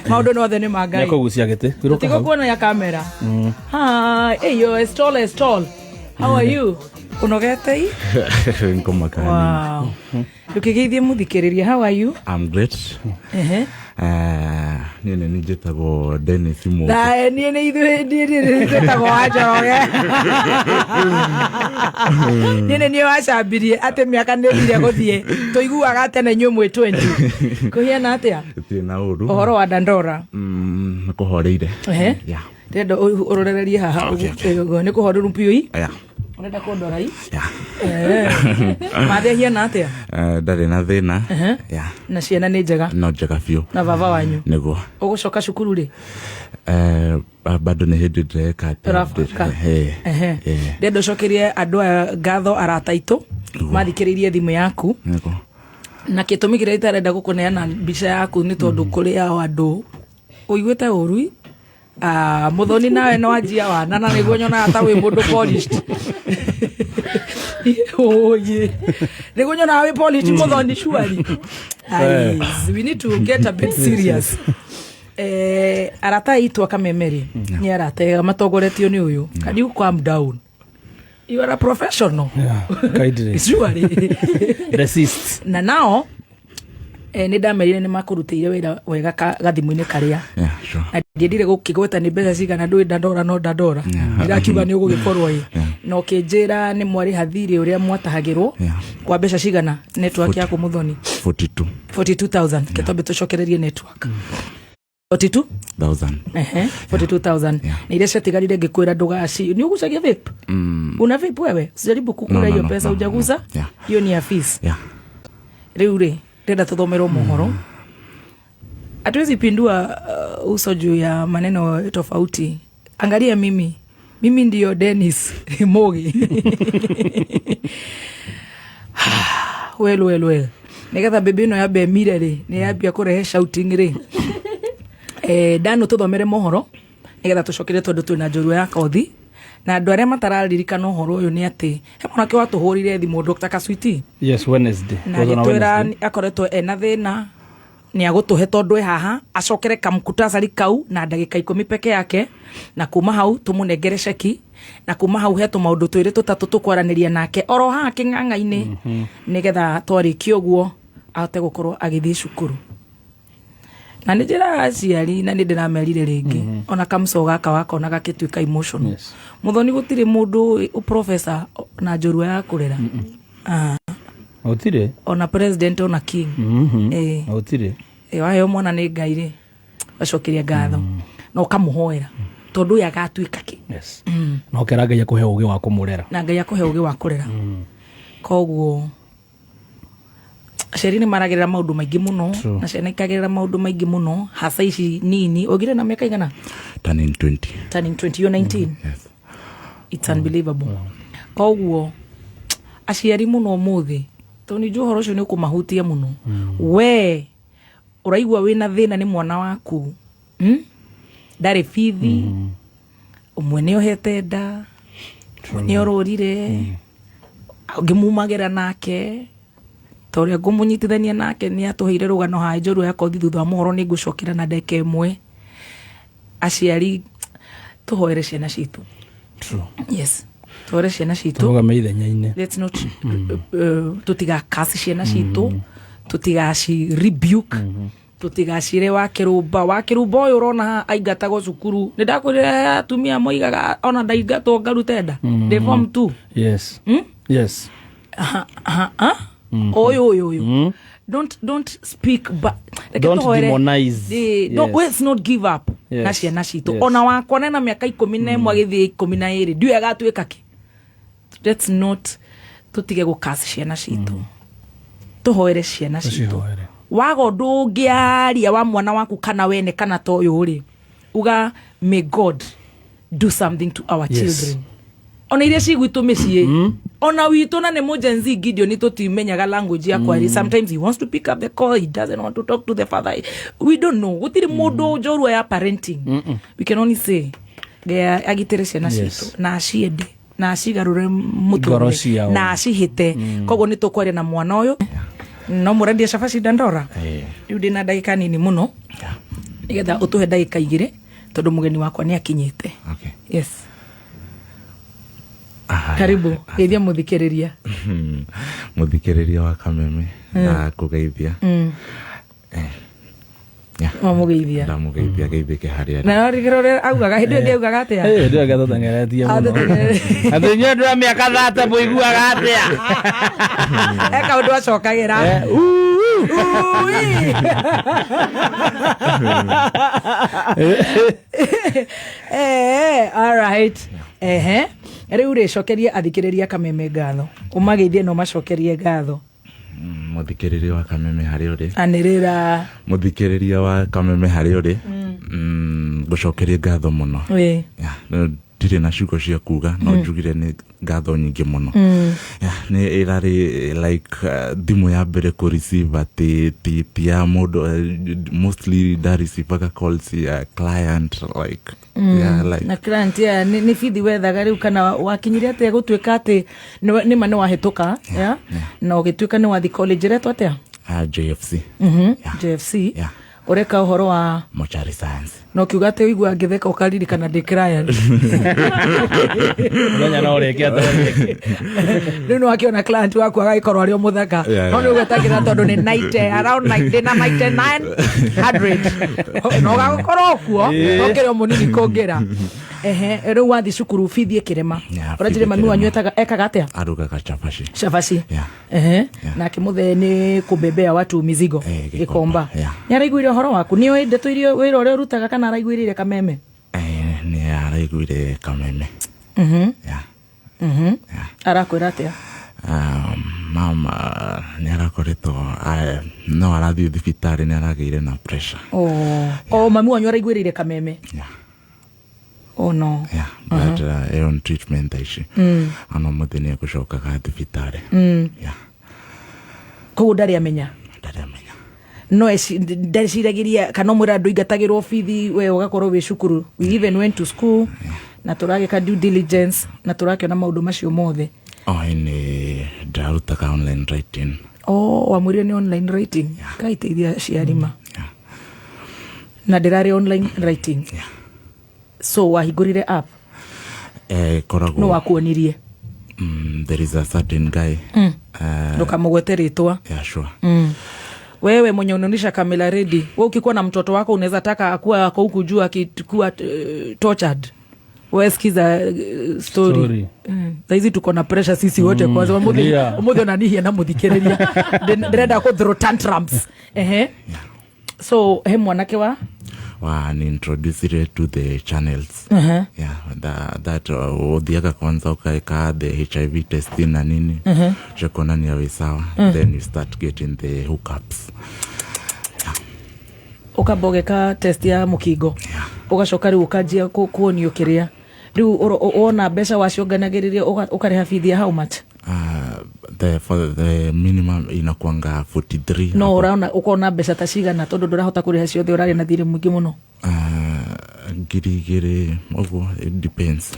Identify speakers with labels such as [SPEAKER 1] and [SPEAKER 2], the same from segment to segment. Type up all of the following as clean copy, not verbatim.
[SPEAKER 1] Maundu no thene magai.
[SPEAKER 2] Niko gucia gete.
[SPEAKER 1] Tiko kuona ya kamera. Hi, hey you as tall. How are you? Unogete hii?
[SPEAKER 3] Ngoma kani.
[SPEAKER 1] Wow. Tukigeithie muthikiriria, how are you?
[SPEAKER 3] I'm great. Nini nijetago Dennis Mo.
[SPEAKER 1] Da nini nijetago aja. Nini ni wacha biri ate miaka ndire guthie. Toiguaga tene nyumwe 20. Kuhiana atia?
[SPEAKER 3] Tina uru.
[SPEAKER 1] Ohoro wa Dandora.
[SPEAKER 3] Kuhoreire.
[SPEAKER 1] Yeah. Tendo urorererie haha ni kuhoreru mpio hii?
[SPEAKER 3] Yeah.
[SPEAKER 1] Unenda kondora hii?
[SPEAKER 3] Yeah.
[SPEAKER 1] Mathe hiana atia?
[SPEAKER 3] Ndari na thina. Yeah.
[SPEAKER 1] Na ciana ni njega?
[SPEAKER 3] No njega biũ.
[SPEAKER 1] Na baba wanyu?
[SPEAKER 3] Niguo.
[SPEAKER 1] Ugucoka cukuru ri?
[SPEAKER 3] Bado ni hindi ndeka.
[SPEAKER 1] Ndendo cokerie andu ngatho arata itu mathikiririe thimu yaku.
[SPEAKER 3] Niguo.
[SPEAKER 1] Na gitumi kiria itarenda gukuneana mbica yaku ni tondu kuri ya andu uiguite uru muthoni nawe no anjia wana na niguo nyona ata wi mundu polished. Oye. Niguo nyona wi polished muthoni shwari. We need to get a bit serious. Arata itu akamemeri ni arata matogoretio ni uyu. Can you calm down? You are a professional.
[SPEAKER 2] Yeah, kindly.
[SPEAKER 1] Surely.
[SPEAKER 2] Resist.
[SPEAKER 1] Na nao ni ndamerire ni makurutire wira wega gathimu-ini karia.
[SPEAKER 3] Yeah, sure.
[SPEAKER 1] Ndiendire gukigweta ni mbeca cigana ndui Dandora no Dandora. Ndirakiuga ni ugugikorwo i. No kinjira ni mwari hathiri uria mwatahagirwo. Kwa mbeca cigana network yaku muthoni? 42,000. Ketombe tucokererie network. 42,000. 42,000. Ni ile setigarire ngikwira ndugaci. Ni ugucagia vape? Una vape wewe? Usijaribu kukula hiyo pesa ujaguza. Hiyo ni ya fees. Riu ri ndenda tuthomerwo mohoro. Hatuwezi pindua uso juu ya maneno tofauti. Angalia mimi ndio Dennis Mogi. Well. Nigetha bebe no yabe mire ri ni yambia kurehe shouting ri. Dano tuthomere mohoro nigetha tucokire tondu twina njorua ya kothi na andu aria matararirikana uhoro uyu ni ati he mwanake watuhurire thimu Dr. Kaswiti.
[SPEAKER 2] Yes, Wednesday.
[SPEAKER 1] Na gitwira akoretwo ena thina ni agutuhe tondu haha acokere kamkutasari kau na ndagika 10 peke yake na kuma hau tumunengere ceki na kuma hau hetu maundu twiri tutatu tukwaraniria nake oro haha king'ang'a-ini nigetha twarikio guo ahote gukorwo agithii cukuru. Na ni njira aciari na ni ndiramerire ringi ona kamso gaka waka ona gakituika emotional. Muthoni gutire mundu professor na njorua ya kurera.
[SPEAKER 2] Otire
[SPEAKER 1] ona president ona king.
[SPEAKER 2] Otire
[SPEAKER 1] wayo mwana ni Ngai ri acokeria ngatho no kamuhoera tondu ya gatuika ki.
[SPEAKER 2] Yes. No kera Ngai akuhe ugi wa kumurera.
[SPEAKER 1] Na Ngai akuhe ugi wa kurera. Koguo aciari ni maragirira maundu maingi muno na ciana ikagirira maundu maingi muno hasa ici nini. Ogire na miaka igana?
[SPEAKER 3] Turning 20.
[SPEAKER 1] You're 19.
[SPEAKER 3] Yes.
[SPEAKER 1] It's unbelievable. Koguo aciari muno muthi toni johoro cio ni kumahutia muno. We uraigua wina thina ni mwana waku ndari fithi umwe ni ohete nda ni ororire ngimumagira nake toria ngumunyitithania nake ni atuheire rugano ha njorua ya kothi thutha wa mohoro ni ngucokera na ndeke imwe. Aciari tuhoere ciana citu.
[SPEAKER 2] True.
[SPEAKER 1] Yes. Tuhoere ciana citu.
[SPEAKER 2] Tugame ithenya-ini.
[SPEAKER 1] Let's not tutigakasi ciana citu, tutigaci rebuke, tutigacire wakirumba uyu urona aingatagwo cukuru. Ni ndakwirira atumia moigaga ona ndaingatwo ngarutenda. The form 2.
[SPEAKER 2] Yes. Yes.
[SPEAKER 1] Oyo. Don't speak but
[SPEAKER 2] don't demonize.
[SPEAKER 1] Let's not give up.
[SPEAKER 2] Yes.
[SPEAKER 1] Na ciana citu. Ona wakwa na miaka 11 agithii 12 ndio agatuika ki. Let's not tutige gukasi ciana citu. Tuhoere ciana citu. Wago ndungiaria wa mwana waku kana wene kana toyo ri. Uga may God do something to our children. Ona iria cigwitu micii. Ona witu na ne mojenzi Gideon ni tutimenyaga language ya kwari. Sometimes he wants to pick up the call, he doesn't want to talk to the father. We don't know. Gutiri mundu njorua ya parenting. We can only say gea agitire ciana citu na aciende na acigarure mutwe na acihite. Koguo ni tukwaria na mwana uyu no murendia cabaci Dandora. Riu ndina ndagika nini muno nigetha utuhe ndagika 2 tondu mugeni wakwa ni akinyite.
[SPEAKER 3] Okay.
[SPEAKER 1] Yes. Karibu geithia muthikiriria.
[SPEAKER 3] Muthikiriria wa Kameme na kugeithia.
[SPEAKER 1] Mamugeithia.
[SPEAKER 3] Ndamugeithia geithike haria.
[SPEAKER 1] Na rigirore augaga hindu ngi augaga atia?
[SPEAKER 2] Ndio gatatang'eretie muno. Atĩ nywe ndura mĩaka 30 mũiguaga atia?
[SPEAKER 1] Eka undu acokagira. All right. Riu ricokerie athikiriria Kameme ngatho. Umageithie no macokerie ngatho.
[SPEAKER 3] Muthikiriria wa Kameme hari uri.
[SPEAKER 1] Anirira.
[SPEAKER 3] Muthikiriria wa Kameme hari uri. Gucokerie ngatho muno. Ndire na ciugo cia kuga no njugire ni ngatho nyingi muno. Ni irari like thimu ya mbere ku receive ati ya mundu mostly that receive calls client like like
[SPEAKER 1] na client ni fithi wethaga riu kana wakinyire ate gutwika ati ni mane wahituka na ugituika ni wathi college reto atia
[SPEAKER 3] JFC.
[SPEAKER 1] JFC ureka uhoro wa
[SPEAKER 3] Mortuary Science
[SPEAKER 1] no kiuga ate wigua ngitheka ukaririkana ndi client
[SPEAKER 2] Nganya no reke atari
[SPEAKER 1] no akiona client waku agaikorwo ari muthaka no ni ugetagira tondu ni 90 around 99 no gakorwo kuo okero munini kongira riu wathi cukuru fithi kirema urajire mami wanyu ekaga atia
[SPEAKER 3] arugaga chafashi
[SPEAKER 1] na kimuthe ni kubebea watu mizigo Gikomba ni araiguire horo waku ni oi ndeto irio wira uri rutaga kana araiguire Kameme
[SPEAKER 3] ni araiguire Kameme
[SPEAKER 1] arakwira atia
[SPEAKER 3] mama ni arakoretwo no arathi thibitari ni arageire na pressure
[SPEAKER 1] mami wanyu araiguire Kameme oh no
[SPEAKER 3] but on treatment ici ano muthini gucokaga thibitari
[SPEAKER 1] ko ndari amenya no ndaciragiria kana mwira andu ingatagirwo fithi we ugakorwo wi cukuru we even went to school na turageka due diligence na turakiona maundu macio mothe
[SPEAKER 3] ni ndarutaga online writing
[SPEAKER 1] wamwirio ni online writing kaiteithia ciarima na ndirari online writing so wahingurire app
[SPEAKER 3] koragwo
[SPEAKER 1] no wakuonirie
[SPEAKER 3] there is a certain guy
[SPEAKER 1] ndukamugwete ritwa
[SPEAKER 3] sure
[SPEAKER 1] wewe mwenye unaonisha Kamela ready wewe ukikuwa na mtoto wako unaweza taka akuwa ako huku juu akikuwa tortured wewe sikiza story saizi tuko na pressure sisi wote kwanza mmoja unanihia na muthikiriria ndirenda ku throw tantrums so mwanake wa
[SPEAKER 3] ni introduce to the channels that odiaga kwanza ukaeka the HIV testing na nini chekona ni yawe sawa then you start getting the hookups
[SPEAKER 1] ukabogeka test ya mukingo ugacoka riu ukajia kuonio kiria riu ona mbeca wacionganagiriria ukareha fithia how much
[SPEAKER 3] for the minimum inakuanga 43
[SPEAKER 1] no uraona ukona mbeca ta cigana tondu ndurahota kuriha ciothe urari na thiri mwingi muno
[SPEAKER 3] ngiri ogo it depends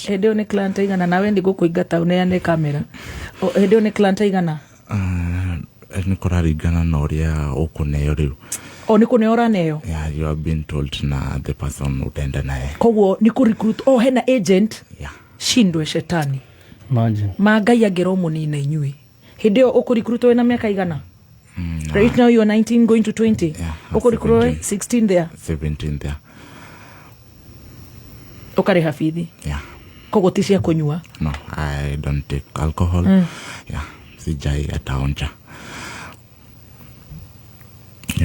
[SPEAKER 1] hedio ni client igana nawe ndi gukuingata uneane kamera hedio ni client igana
[SPEAKER 3] ni kuraringana na uria ukuneo riu
[SPEAKER 1] ni kuneo raneo
[SPEAKER 3] you have been told na the person utenda naye
[SPEAKER 1] koguo ni ku recruit hena agent shindwe shetani
[SPEAKER 2] imagine
[SPEAKER 1] magai agero munini inyui hidio ukurecruit wena miaka igana right now you are 19 going to 20 ukurecruit 16 there
[SPEAKER 3] 17 there
[SPEAKER 1] ukareha fithi koguo tisia kunyua
[SPEAKER 3] no I don't take alcohol sijai ataonja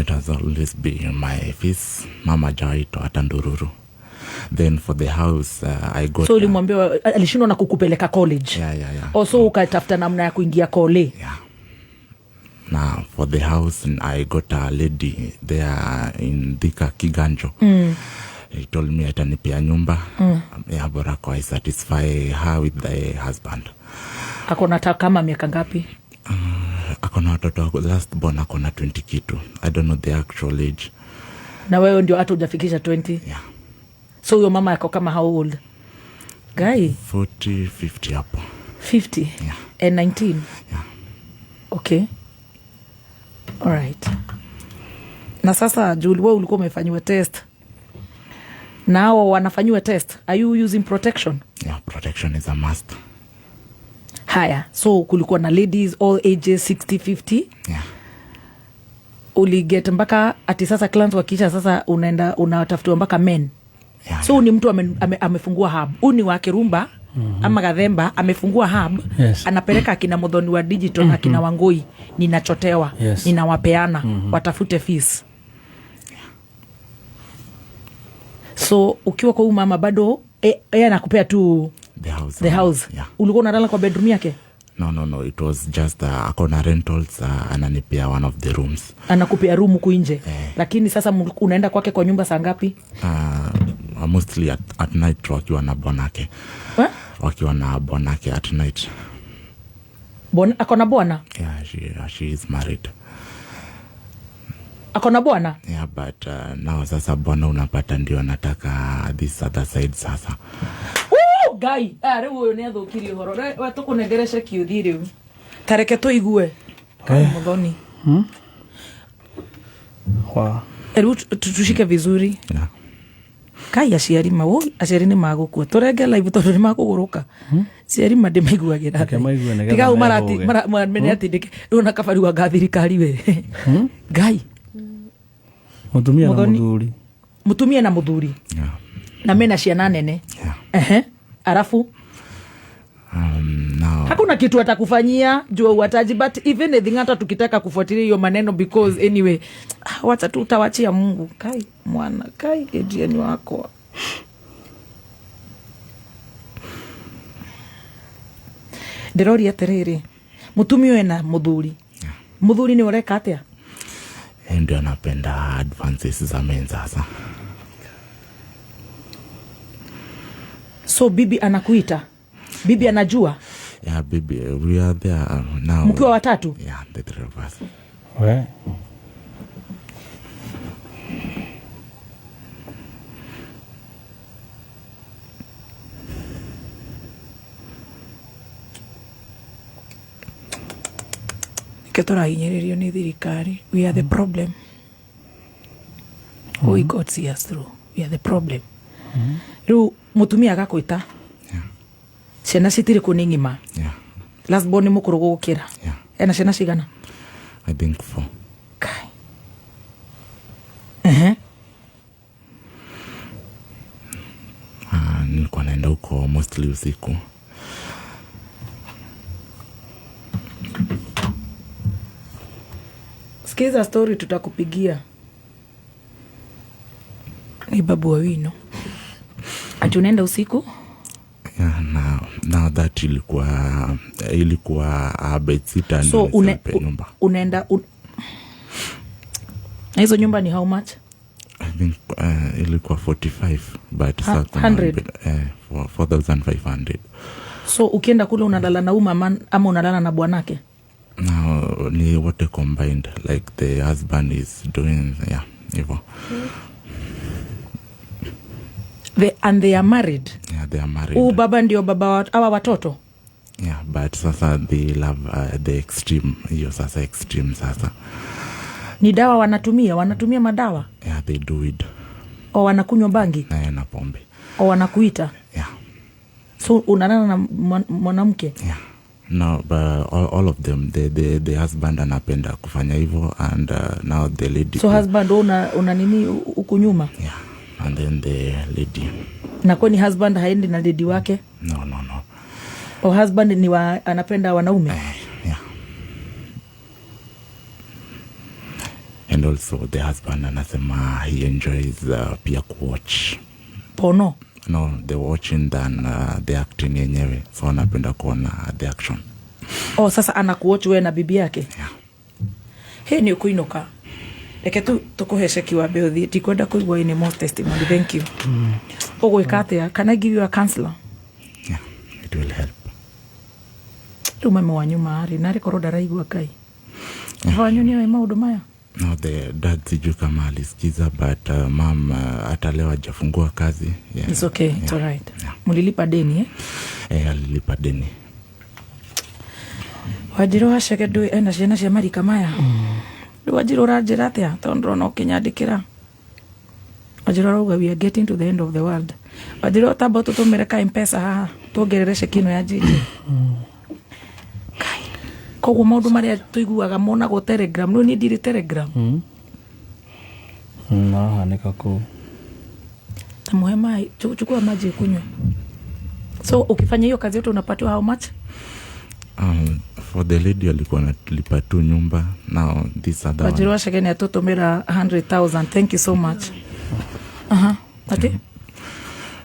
[SPEAKER 3] it has always been my fees mama jaito atandururu then for the house I got
[SPEAKER 1] so ulimwambia alishindwa na kukupeleka college also ukatafuta namna ya kuingia kole
[SPEAKER 3] now for the house I got a lady there in Thika Kiganjo he told me atanipia nyumba ya bora kwa I satisfy her with the husband
[SPEAKER 1] akona kama miaka ngapi
[SPEAKER 3] akona watoto last born akona 20 kitu I don't know the actual age
[SPEAKER 1] na wewe ndio hata hujafikisha 20 so your mama yako kama how old guy
[SPEAKER 3] 40 50 hapo
[SPEAKER 1] 50 and 19 okay all right Na sasa Julie, wewe ulikuwa umefanyiwa test, nao wanafanyiwa test, are you using protection?
[SPEAKER 3] Yeah, protection is a must.
[SPEAKER 1] Haya, so kulikuwa na ladies all ages 60-50.
[SPEAKER 3] Yeah.
[SPEAKER 1] Uliget mpaka ati sasa clients wakisha sasa unaenda unatafutiwa mpaka men.
[SPEAKER 3] Yeah,
[SPEAKER 1] so ni mtu amefungua hub, uni wa Kirumba ama Gathemba amefungua hub.
[SPEAKER 2] Yes.
[SPEAKER 1] Anapeleka akina Muthoni wa digital na akina Wangui, ninachotewa.
[SPEAKER 2] Yes.
[SPEAKER 1] Ninawapeana watafute fees. So ukiwa kwa mama bado yeye anakupea tu the house.
[SPEAKER 3] Yeah.
[SPEAKER 1] Ulikuwa unalala kwa bedroom yake?
[SPEAKER 3] No, it was just akona rentals, ananipea one of the rooms.
[SPEAKER 1] Anakupea room kuinje. Lakini sasa unaenda kwake kwa nyumba saa ngapi?
[SPEAKER 3] Mostly at night wakiwa na bwanake. Wakiwa na bwanake at night.
[SPEAKER 1] Akona bwana?
[SPEAKER 3] Yeah, she is married.
[SPEAKER 1] Akona bwana?
[SPEAKER 3] Yeah, but now sasa bwana unapata ndio anataka this other side sasa.
[SPEAKER 1] Guy, rĩu ũyũ nĩ athũkirie ũhoro. We tũkũnengereche kiuthi rĩu. Tareke tũigue. Muthoni. Rĩu tushike vizuri.
[SPEAKER 3] Yeah.
[SPEAKER 1] Kai aciari nĩ magũkua. Tũrenge live tondũ nĩ makũgũrũka. Aciari ndĩmaiguagĩra. Tiga mene atindĩke. Ndũna kabari wa gathirikari we. Guy.
[SPEAKER 2] Mutumia na muthuri.
[SPEAKER 1] Mutumia na muthuri.
[SPEAKER 3] Yeah.
[SPEAKER 1] Na mena ciana nene.
[SPEAKER 3] Yeah.
[SPEAKER 1] Arafu
[SPEAKER 3] now
[SPEAKER 1] hakuna kitu atakufanyia jua uwataji, but even anything hata tukitaka kufuatilia hiyo maneno, because anyway wacha tu utawachia Mungu. Kai mwana, kai Adrian wako. Ndirori aterere mutumia wena muthuri.
[SPEAKER 3] Yeah.
[SPEAKER 1] Muthuri ni ureka atia?
[SPEAKER 3] Ndio anapenda advances za men sasa.
[SPEAKER 1] So bibi anakuita? Bibi anajua?
[SPEAKER 3] Yeah, baby, we are there now.
[SPEAKER 1] Mkiwa watatu?
[SPEAKER 3] Yeah, the three of us.
[SPEAKER 2] We.
[SPEAKER 1] Ketora hinyeririo ni thirikari. We are the problem. We God see us through. We are the problem. Ru mutumia agakwita.
[SPEAKER 3] Yeah.
[SPEAKER 1] Ciana citiri kuningima.
[SPEAKER 3] Yeah.
[SPEAKER 1] Last born ni mukuru gukira.
[SPEAKER 3] Yeah.
[SPEAKER 1] Ena ciana cigana?
[SPEAKER 3] I think 4.
[SPEAKER 1] Kai.
[SPEAKER 3] Nilikuwa naenda huko mostly usiku.
[SPEAKER 1] Sikiza story tutakupigia. Ni babu wa wino. Ati unaenda usiku?
[SPEAKER 3] Yeah, now that ilikuwa bedsitter.
[SPEAKER 1] So unaenda hizo nyumba ni how much?
[SPEAKER 3] I think ilikuwa 45, but 4,500.
[SPEAKER 1] So ukienda kule unalala na mama ama unalala na bwanake?
[SPEAKER 3] Now ni wote combined, like the husband is doing, yeah, hivyo.
[SPEAKER 1] And they are married?
[SPEAKER 3] Yeah, they are married.
[SPEAKER 1] Baba ndio baba hawa watoto?
[SPEAKER 3] Yeah, but sasa they love the extreme. Hiyo sasa extreme sasa.
[SPEAKER 1] Ni dawa wanatumia madawa?
[SPEAKER 3] Yeah, they do it.
[SPEAKER 1] O wanakunywa bangi?
[SPEAKER 3] Na pombe.
[SPEAKER 1] O wanakuita?
[SPEAKER 3] Yeah.
[SPEAKER 1] So unalala na mwanamke?
[SPEAKER 3] Yeah. No, but all of them, the husband anapenda kufanya hivyo, and now the lady.
[SPEAKER 1] So husband una nini huku nyuma?
[SPEAKER 3] Yeah. And then the lady.
[SPEAKER 1] Na kwani husband haendi na lady wake?
[SPEAKER 3] No.
[SPEAKER 1] O husband ni anapenda wanaume?
[SPEAKER 3] Yeah. And also the husband anasema he enjoys pia kuwatch
[SPEAKER 1] porno.
[SPEAKER 3] No, the watching than the acting yenyewe. So anapenda kuona the action.
[SPEAKER 1] Sasa anakuwatch wewe na bibi yake?
[SPEAKER 3] Yeah.
[SPEAKER 1] He ni ukuinuka. Eke tukuhece kiwambe uthie tikwenda kuigua ini more testimony. Thank you. Ogwika atia? Can I give you a counselor?
[SPEAKER 3] Yeah, it will help.
[SPEAKER 1] Mama wanyu maari nari korwo ndaraigua Ngai. Wanyu ni maundu maya?
[SPEAKER 3] No, the dad sijui kama alisikiza, but mom atalewa hajafungua kazi. Yeah.
[SPEAKER 1] It's okay, yeah. It's alright. Yeah. Mulilipa deni
[SPEAKER 3] alilipa deni.
[SPEAKER 1] Wajiro washake ena ciana cia marika maya. Wanjiru ranjira atia tondu no kinyandikira Wanjiru arauga we are getting to the end of the world. Wanjiru utamba tutumire ka M-Pesa haha tuongerere cekino ya jiji koguo maundu maria tuiguaga monagwo Telegram no ni ndiri Telegram
[SPEAKER 2] hanika ku
[SPEAKER 1] tamuhe mai chukua maji kunywa. So ukifanya hiyo kazi yote unapatiwa how much?
[SPEAKER 3] For the lady alikuwa analipa tu nyumba. Now this other
[SPEAKER 1] Wanjiru washageni atutumira 100,000. Thank you so much. Ati?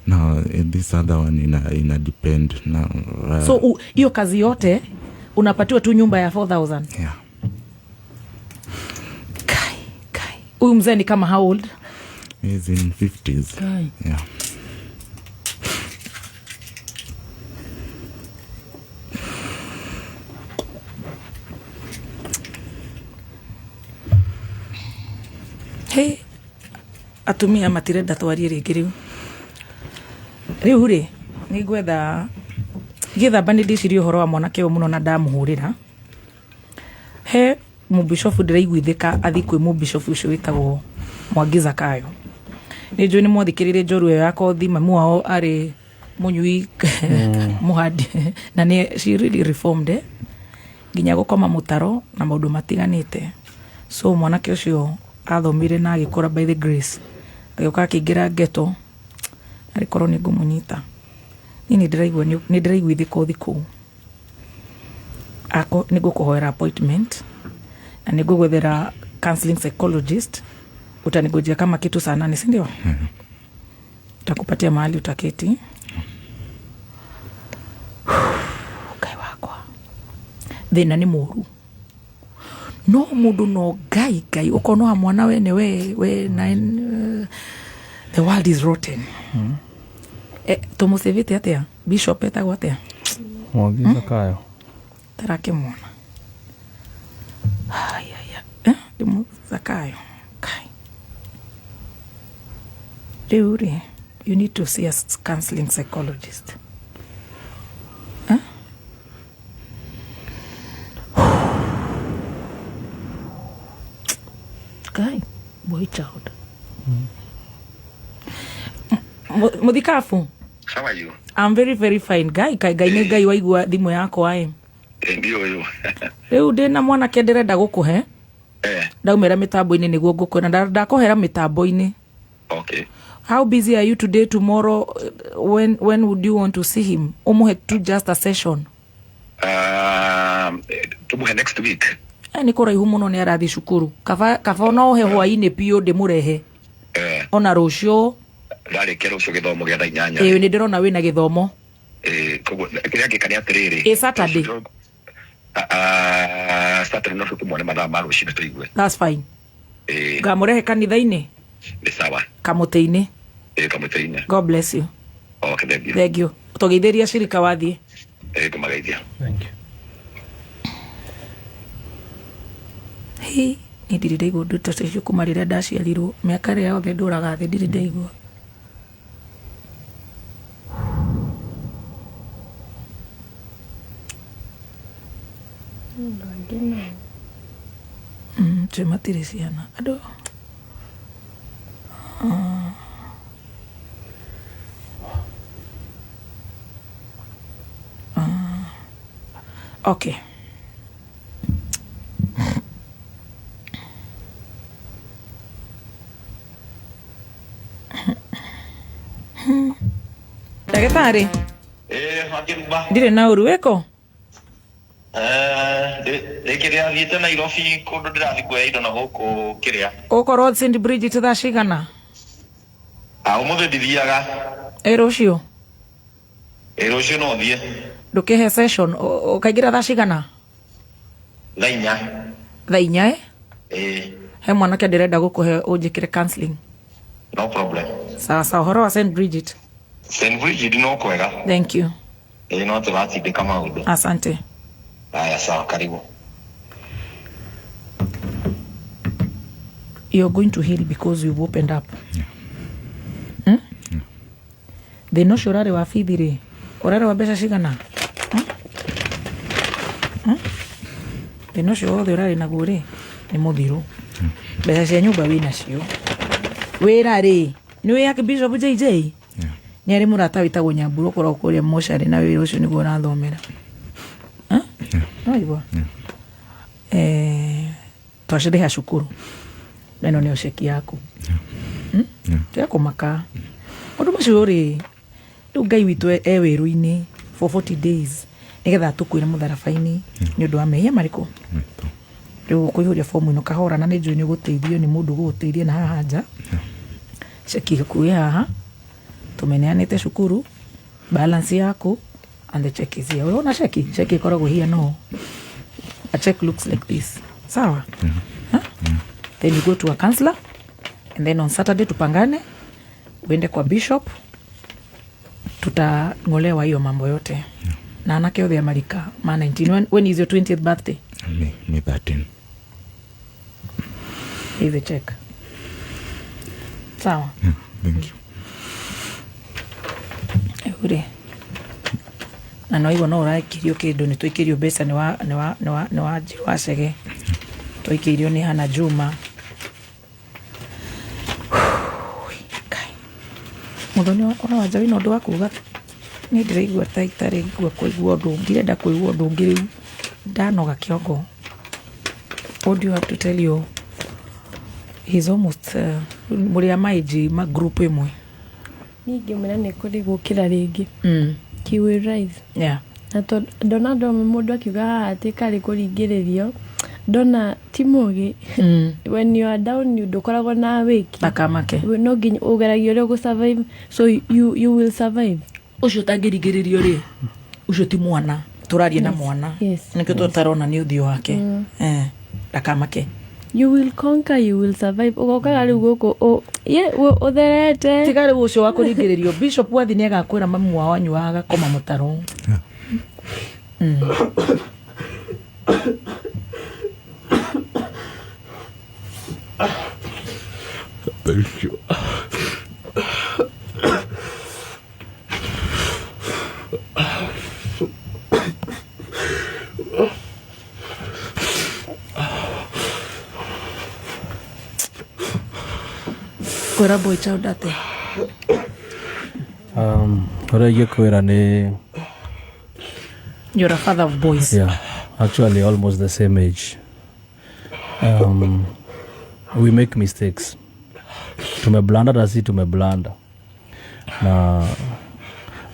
[SPEAKER 3] Now this other one ina depend now.
[SPEAKER 1] So hiyo kazi yote unapatiwa tu nyumba ya 4,000.
[SPEAKER 3] Yeah.
[SPEAKER 1] Kai. Huyu mzee ni kama how old?
[SPEAKER 3] He's in 50s.
[SPEAKER 1] Kai.
[SPEAKER 3] Yeah.
[SPEAKER 1] Hey, atumia matirenda twarie ringi riu ri ni gwetha githamba ni ndicirie uhoro wa mwanake uyu muno na ndamuhurira he mubishofu ndiraiguithika athi kwi mubishofu ucio witagwo Mwangi Zakayo. Ni njui ni mwathikiririe njoru ya kothi mamu wao ari munyui muhadi na ni she really reformed nginya gukoma mutaro na maundu matiganite. So mwanake ucio athomire na agikora by the grace agioka akingira geto arikorwo ni ngumunyita ni ndiraiguithika uthi kuu ako ni gukuhoera appointment na ni gugwethera counseling psychologist utanigojea kama kitu saa 8 si ndio? Utakupatia mahali utaketi. Kai wakwa thina ni muru no mundu no gai ukono mwana wene we na the world is rotten. Tumusevite atia bishop etagwo atia
[SPEAKER 2] Mwangi Zakayo
[SPEAKER 1] tarake mwana ndimu Zakayo kai Deuri, you need to see a counseling psychologist. Guy, boy child. Muthikafu.
[SPEAKER 4] How are you?
[SPEAKER 1] I'm very very fine. Guy ni guy waigua thimu yako ai.
[SPEAKER 4] Ndio yo.
[SPEAKER 1] Riu ndina mwana kenderenda gukuhe. Ndaumira mitambo-ini niguo ngukwira ndakuhera mitambo-ini.
[SPEAKER 4] Okay.
[SPEAKER 1] How busy are you today, tomorrow? When would you want to see him? Umuhe to just a session.
[SPEAKER 4] Tumuhe next week.
[SPEAKER 1] Ni kuraihu muno ni arathi cukuru. Kaba no he hwaini pio ndimurehe. Ona rucio.
[SPEAKER 4] Ndari kero cio githomo gia thaa 8.
[SPEAKER 1] Ni ndirona wina githomo.
[SPEAKER 4] Koguo kiria ngikani atiriri.
[SPEAKER 1] Saturday.
[SPEAKER 4] Saturday no tumone mathaa ma rucio tuigue.
[SPEAKER 1] That's fine. Ngamurehe kanitha-ini.
[SPEAKER 4] Ni sawa.
[SPEAKER 1] Kamuteini.
[SPEAKER 4] Kamuteini.
[SPEAKER 1] God bless you.
[SPEAKER 4] Okay, thank you.
[SPEAKER 1] Thank you. Utogeithĩria shirika wathie.
[SPEAKER 4] Kumageithia.
[SPEAKER 2] Thank you.
[SPEAKER 1] Hey, ni ndiri ndaigua ũndũ ta ũcio kuma rĩrĩa ndaciarirwo mĩaka ĩrĩa yothe ndũraga thĩ ndiri ndaigua. Twe matirĩ ciana andũ. Okay. Ndagĩtarĩ
[SPEAKER 4] Hakimba.
[SPEAKER 1] ndirĩ na ũru wĩko
[SPEAKER 4] Kiria thiĩte Nairobi kũndũ ndĩrathiĩ kuoya indo na gũkũ kĩrĩa
[SPEAKER 1] ũkorwo St. Bridget thaa cigana?
[SPEAKER 4] Ũmũthĩ ndithiaga.
[SPEAKER 1] Rũciũ
[SPEAKER 4] Rũciũ no thiĩ.
[SPEAKER 1] ndũkĩhe session ũkaingĩra thaa cigana?
[SPEAKER 4] Thaa 4.
[SPEAKER 1] Thaa 4 he mwanake ndĩrenda gũkũhe ũnjĩkĩre counseling.
[SPEAKER 4] No problem.
[SPEAKER 1] Sawa sawa. Ũhoro wa St. Bridget?
[SPEAKER 4] St. Bridget no kwega.
[SPEAKER 1] Thank you.
[SPEAKER 4] No tũratindĩka maũndũ.
[SPEAKER 1] Asante.
[SPEAKER 4] Haya sawa, karibu.
[SPEAKER 1] You're going to heal because you've opened up. Thĩna ũcio ũrarĩ wa bithi-rĩ, ũrarĩ wa mbeca cigana? Thĩna ũcio wothe ũrarĩ naguo-rĩ, ni muthiru mbeca cia nyumba wina cio wira ri ni wi yake Bishop JJ ni ari murata witagwo Nyambura ukorwo kuria moshari na wira ucio niguo rathomera no igwa twaciriha cukuru neno ni uceki yaku tia kumaka undu macio ri riu Ngai witu wiru-ini for 40 days nigetha tukwire mutharabaini ni undu wa mehia mariku riu kuihuria fomu ino kahora na ni njui ni guteithio ni mundu guteithia na haha nja ceki kuya haha tumeneanite cukuru balance yaku and the check is here. Unaona cheki koragwo here no. A check looks like this. Sawa? Then you go to a counselor and then on Saturday tupangane uende kwa bishop tutang'olewa hiyo mambo yote. Na anake othe America ma 19. When is your 20th birthday?
[SPEAKER 3] Me 13.
[SPEAKER 1] Here's the check. Sawa?
[SPEAKER 3] Thank you.
[SPEAKER 1] Ure. Na no igo no urakirio kindu ni twikirio mbeca ni wa Njirwa Chege twikirio ni Hana Juma muthoni ona wanja wina undu wa kuga ni ndiraigua ta itari kuigua undu ngirenda kuigua undu ngiriu ndanoga kiongo. What do you have to tell you? He's almost muria maiji ma group imwe
[SPEAKER 5] ningi mena ni kuri gukira ringi he will rise.
[SPEAKER 1] Yeah.
[SPEAKER 5] Na ndona mundu akiuga ati kari kuringiririo ndona timogi when you are down you ndukoragwo na wiki
[SPEAKER 1] bakamake
[SPEAKER 5] no nginya ugeragio rio go survive so you will survive.
[SPEAKER 1] Ucio tangirigiririo ri ucio ti mwana turarie na mwana nikio tutarona ni uthio wake ndakamake.
[SPEAKER 5] You will conquer, you will survive. Ugokaga riu guku utherete
[SPEAKER 1] tigari ucio wa kuringiririo bishop wathi ni agakwira mamu wao anyuaga koma mutaro.
[SPEAKER 3] Thank you.
[SPEAKER 1] Kwera boy child ate
[SPEAKER 2] ora yekwera ni
[SPEAKER 1] you're a father of boys.
[SPEAKER 2] Yeah, actually almost the same age. We make mistakes. Tumeblanda rasi tumeblanda na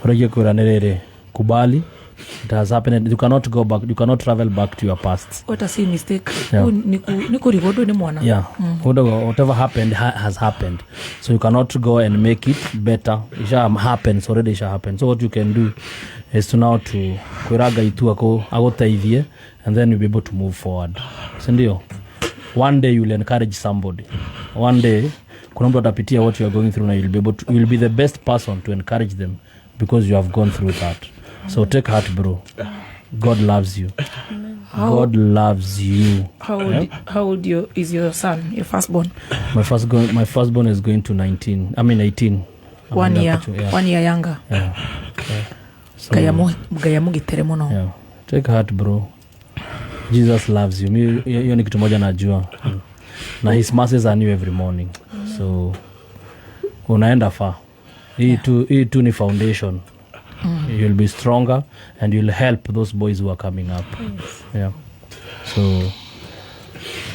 [SPEAKER 2] ora yekwera ni rere kubali. It has happened. You cannot go back. You cannot travel back to your past.
[SPEAKER 1] What a silly mistake. Niku rigodo ni mwana.
[SPEAKER 2] Yeah. Whatever happened has happened. So you cannot go and make it better. It shall happen. It's already shall happen. So what you can do is to now to kwiraga itu agoteithie and then you'll be able to move forward. Sindio? One day you'll encourage somebody. One day kuna mtu atapitia what you are going through na you'll be the best person to encourage them because you have gone through that. So take heart, bro. God loves you. God loves you.
[SPEAKER 1] How old is your son, your firstborn?
[SPEAKER 2] My firstborn is going to 18.
[SPEAKER 1] 1 year. Yeah. 1 year younger.
[SPEAKER 2] Yeah. So,
[SPEAKER 1] gaya mugitere muno.
[SPEAKER 2] Yeah. Take heart, bro. Jesus loves you. Hiyo ni kitu moja najua. Na his mercies are new every morning. So unaenda far. Hii tu ni foundation. You'll be stronger and you'll help those boys who are coming up. Yeah. So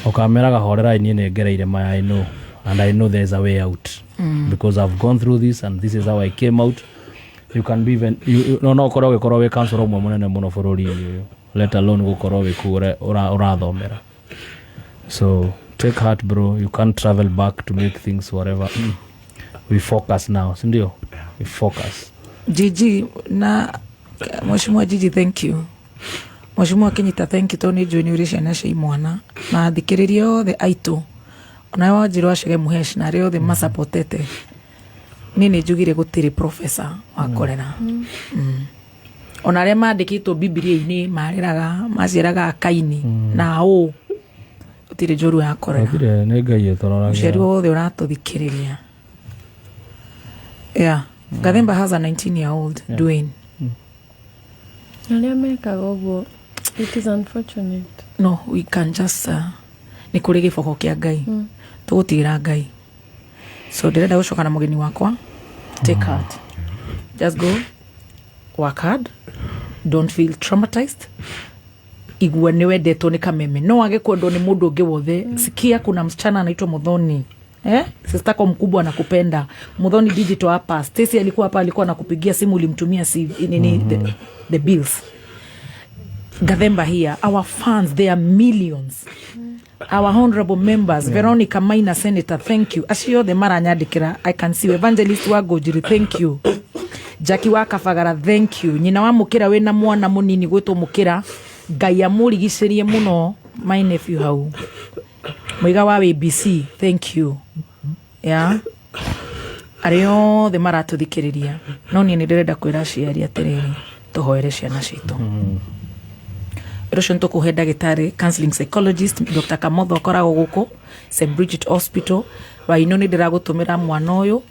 [SPEAKER 2] okamera gahorera ini negereire I know, and I know there's a way out because I've gone through this and this is how I came out. You can be even no korowe council umwe munene muno bururi uyu, let alone gukorowe kure urathomera. So take heart, bro. You can't travel back to make things whatever. We focus now, sindio? We focus.
[SPEAKER 1] Gigi na Mheshimiwa Gigi, thank you. Mheshimiwa Kinyita, thank you. Tony Junior Rishana Shei mwana na thikiririo the aitu ona wa Njirwa Chege muheshi na rio the masapotete nini njugire gutiri professor wa korera ona re mandikitwo Biblia-ini maciraga Kaini na utire njuru ya korera
[SPEAKER 2] utire ne Ngai etororaga
[SPEAKER 1] muceri wothe uratuthikiriria. Yeah. Gathemba has a 19-year-old Dwayne.
[SPEAKER 5] Nalia meka gogo. It is unfortunate.
[SPEAKER 1] No, we can just ni kuri giboko kia Ngai tugutira Ngai so ndirenda gucoka na mugeni wakwa take heart just go work hard don't feel traumatized igua ni wendetwo ni kameme no wage kwendwo ni mundu ungi wothe sikia kuna msichana anaitwa Muthoni sister kwa mkubwa anakupenda Muthoni digital hapa Stacy alikuwa hapa alikuwa anakupigia simu ulimtumia the bills Gathemba here our fans they are millions our honorable members Veronica Maina Senator thank you acio the maranyandikira I can see Evangelist Wagojiri thank you Jackie Wakabagara thank you nyina wa mukira wena mwana munini gwitwo mukira Ngai amurigicerie muno my nephew hau Mwiga wa ABC thank you ario the maratuthikiriria no ni ndirenda kwira ciari atiriri tuhoere ciana citu Roshan toko heda gitari counseling psychologist Dr. Kamotho akoragwo guku St. Bridget Hospital wa inoni ndiragutumira mwana uyu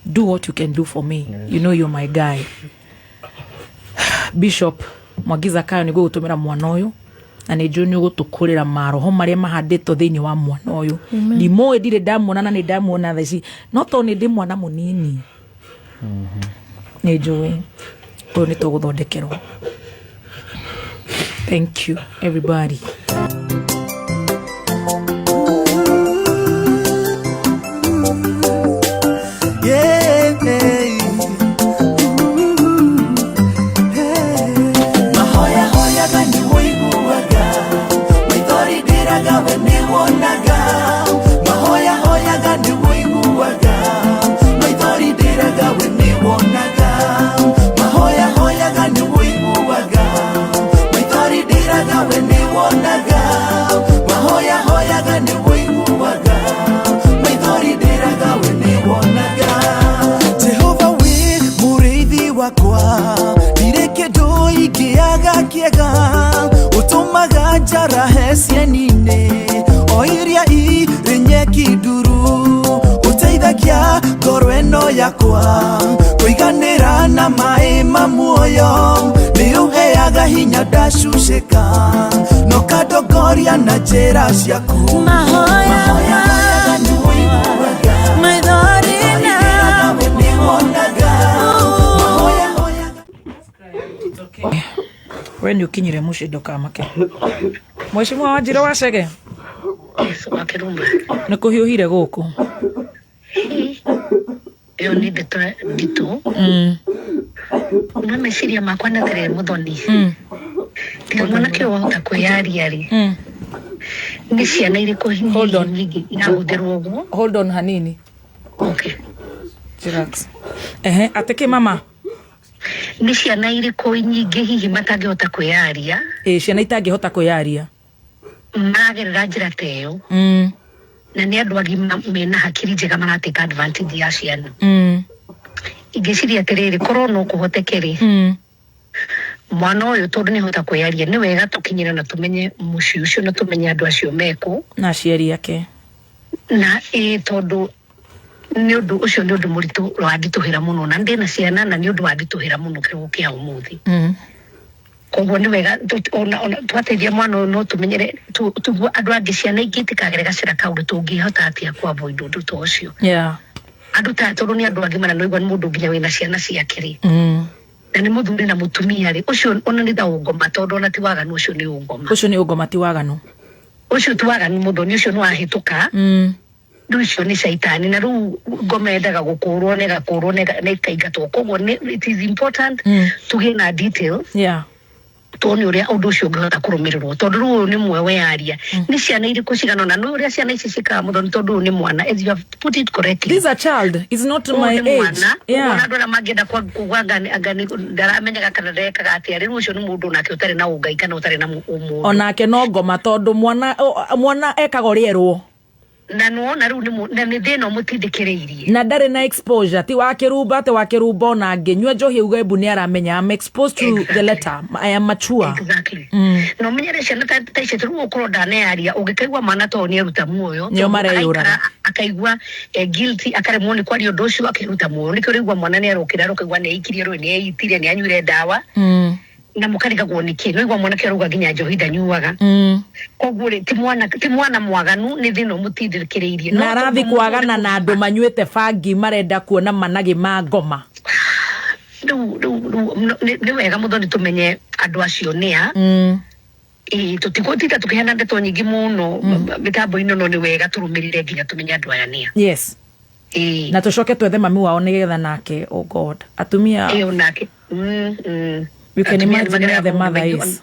[SPEAKER 1] do what you can do for me you know you're my guy Bishop Mwagiza Kayo ni gutumira mwana uyu na ni juni gutukurira maroho maria mahanditwo thiini wa mwana uyu ndimo ndire ndamona na ni ndamona thaici no to ni ndi mwana munini ni njui ko ni tuguthondekerwo. Thank you, everybody.
[SPEAKER 6] Sianine oiria I renyeki duru uteithagia ngoro eno yakwa kuiganira na mai mamuoyo ni uheaga hinya ndacucika no kadogoria na njira ciaku mahoya
[SPEAKER 1] when you kinyire mushindo kamake Mheshimiwa Wanjiru Wachege nä kå hiå hire gå kå
[SPEAKER 7] ä yo nä ndeto nditå kuma meciria makwa na tere Muthoni tia mwanake wahota kwä yaria rä nä ciana irä kå nyingä irahå thä rwo guo
[SPEAKER 1] hold on hanini atä kä mama
[SPEAKER 7] nä ciana irä kå nyingä hihi matangä hota kwä yaria
[SPEAKER 1] ciana itangä hota kwä yaria
[SPEAKER 7] maragerera njira teyo na nä andå agima mena hakiri njega marateka advantage ya ciana ingĩciria atĩrĩrĩ korwo no kũhotekere mwana ũyũ tondũ nĩ hota kwĩyaria nĩ wega tũkinyĩre na tũmenye mũciĩ ũcio na tũmenye andũ acio meko
[SPEAKER 1] na aciari ake
[SPEAKER 7] na tondũ nĩ ũndũ ũcio nĩ ũndũ mũritũ wanditũhĩra mũno na ndĩ na ciana na nĩ ũndũ wanditũhĩra mũno kĩroko kĩa ũmũthĩ koguo nĩ wega twateithia mwana ũyũ no tũmenyere tũguo andũ angĩ ciana ingĩ itikagere gacĩra kau tũngĩhota atĩa kuavoid ũndũ ta ũcio andũ ta tondũ nĩ andũ agima na no igua nĩ mũndũ nginya wĩna ciana ciake rĩ na nĩ mũthuri na mũtumia rĩ ũcio ona nĩ ta ũngoma tondũ ona ti waganu ũcio nĩ ũngoma
[SPEAKER 1] ũcio nĩ ũngoma ti waganu
[SPEAKER 7] ũcio ti waganu Muthoni ũcio nĩ wahĩtũka rĩu icio nĩ caitani na rĩu ngoma yendaga gũkũrwo na ĩgakũrwo na ĩkaingatwo koguo it is important tũgĩe na details tuone uria undu ucio ngahota kurumirirwo tondu ru ni mwe we aria ni ciana iriko cigana na no uria ciana ici cika Muthoni tondu ni mwana as you have put it correctly
[SPEAKER 1] this is a child is not my age
[SPEAKER 7] ona ndora magenda kwa kugwanga agani ndaramenyaga kana ndekaga atia riu ucio ni mundu nake utari na ungai kana utari na umu
[SPEAKER 1] onake no ngoma tondu mwana ekaga rierwo
[SPEAKER 7] na no na riu ni thina mutindikiriirie
[SPEAKER 1] na ndare na exposure ti wakirumba te wakirumba na ngenywa njohi ugebu ni aramenya I'm exposed to the letter I am mature
[SPEAKER 7] exactly no menyere ciana ta icio turu ukorwo ndane aria ungikaigwa mwana to ni aruta muoyo
[SPEAKER 1] nio mareyura
[SPEAKER 7] akaigwa guilty akaremwo ni kwaria undu ucio akiruta muoyo nikio rigwa mwana ni arokira arokaigwa ni ikirie ro ni eitire ni anyuire ndawa na mukarigagwo niki no igwa mwanake aruga nginya njohi ndanyuaga koguo ri ti mwana mwaganu ni thino mutindikireirie
[SPEAKER 1] na arathi kwagana na andu manyuite bangi marenda kuona managi ma ngoma
[SPEAKER 7] ni wega muthoni tumenye andu acio nia tutigotita tukihana ndeto nyingi muno mitambo-ini no ni wega turumirire nginya tumenye andu aya nia
[SPEAKER 1] yes na tucoke twethe mami wao nigetha nake oh god atumia
[SPEAKER 7] nake
[SPEAKER 1] you can imagine where the mother is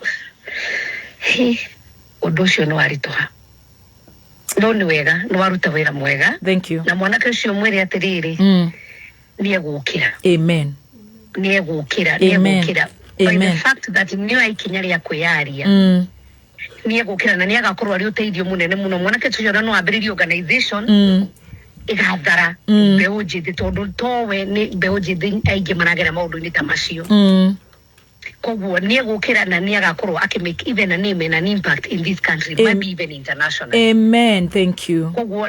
[SPEAKER 7] undu ucio no arituha no ni wega no aruta wira mwega
[SPEAKER 1] thank you
[SPEAKER 7] na mwanake ucio mwire atiriri ni egukira
[SPEAKER 1] amen
[SPEAKER 7] ni egukira by the fact that ni aikinya ria kwiyaria ni egukira na ni agakorwo ari uteithio munene muno mwanake ucio no ambiririe organization igathara mbeu njithi tondu towe ni mbeu njithi aingi managera maundu-ini ta macio koguo ni egukira na ni agakorwo akimake even a name and an impact in this country maybe even international
[SPEAKER 1] amen thank you
[SPEAKER 7] koguo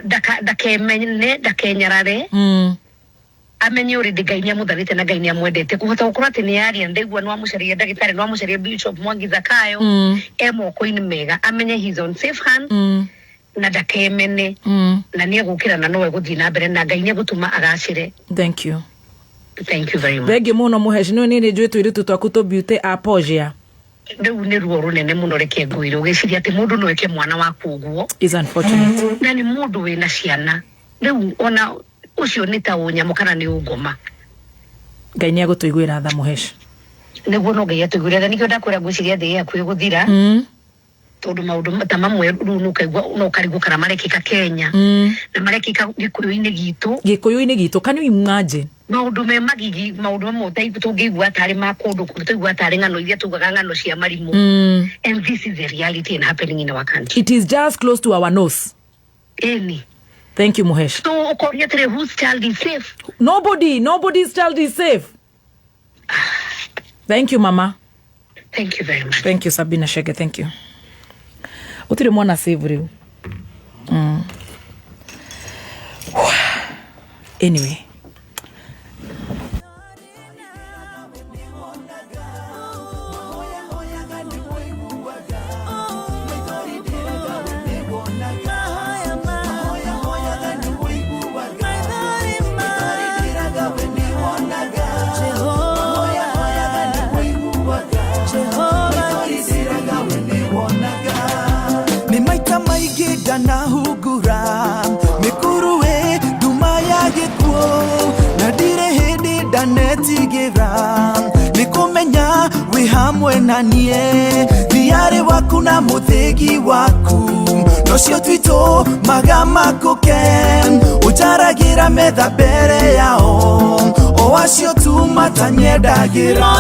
[SPEAKER 7] dakenyarare amenye uri ngai mutharite na ngai amwendete kuhota gukora ati ni aria ndeigua no amucaria ndagitari no amucaria Bishop Mwangi Zakayo moko-ini mega amenye he's on safe hand na dakemene na ni egukira na no eguthii na mbere na ngai ni egutuma agacire
[SPEAKER 1] thank you
[SPEAKER 7] very much
[SPEAKER 1] begi muno muheshi no ni njui twiritu twaku to beauty apogia
[SPEAKER 7] riu ni ruo runene muno reke ngwire ugiciria ati mundu no eke mwana waku uguo
[SPEAKER 1] is unfortunate
[SPEAKER 7] na ni mundu wina ciana riu ona ucio ni ta unyamu kana ni ungoma
[SPEAKER 1] ngai ni agutuiguira tha muheshi
[SPEAKER 7] niguo no ngai atuiguira tha nikio ndakwira ngwiciria thi yaku iguthira tondu maundu ta mamwe riu nukaigua no karigu kana marekika Kenya na marekika gikuyu-ini gitu can you imagine maundu me magigi maundu mamwe tungigua atari ma kundu tungigua atari ngano iria tugaga ngano cia marimu and this is the reality and happening in our country.
[SPEAKER 1] It is just close to our nose. Thank you Muhesh.
[SPEAKER 7] So whose child is safe?
[SPEAKER 1] Nobody's child is safe. Thank you mama.
[SPEAKER 7] Thank you very much.
[SPEAKER 1] Thank you Sabina Shege, thank you. Utire mwana save riu. Anyway.
[SPEAKER 6] na hugura mikuruwe duma ya gikuo na dire hindi ndanetigira nikumenya wi hamwe na nie thiari waku na muthigi waku nocio twito magamakuken ujaragira metha mbere yao o acio tu matanyendagira